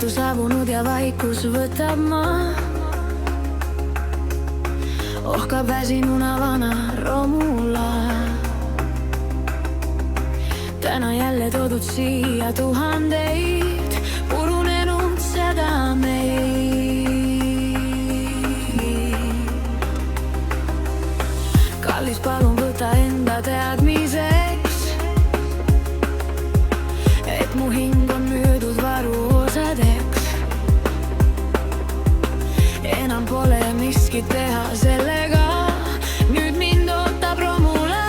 õhtu saabunud ja vaikus võtab maa. Ohkab väsinuna vana romula. Täna jälle toodud siia tuhandeid purunenud sädameid. Kallis, palun võta enda teadmiseks, et mu hing on müüdud varuosadeks. Enam pole miskit teha sellega, nüüd mind ootab romula.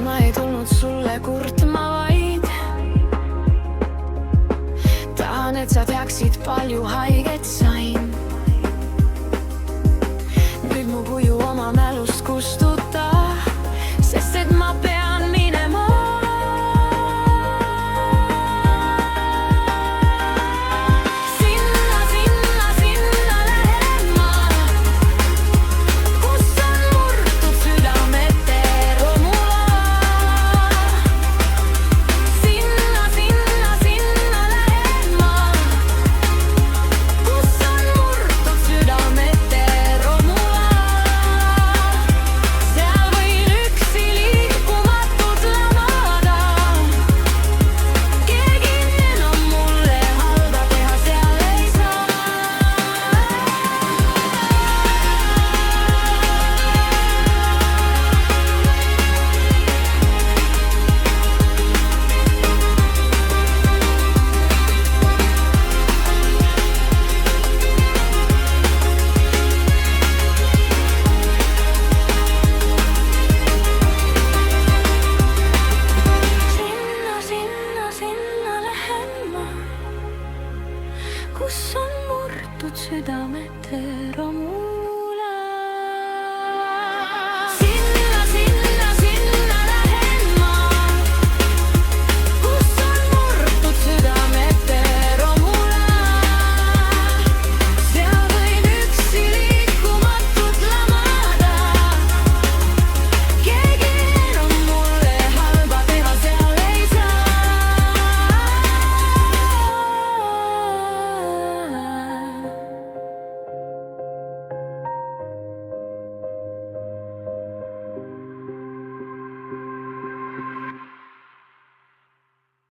Ma ei tulnud sulle kurtma, vaid tahan, et sa teaksid, palju haiget sain. Nüüd mu kuju oma mälust kustuta, sest et ma pean minema. Kus on murtud südamete romu.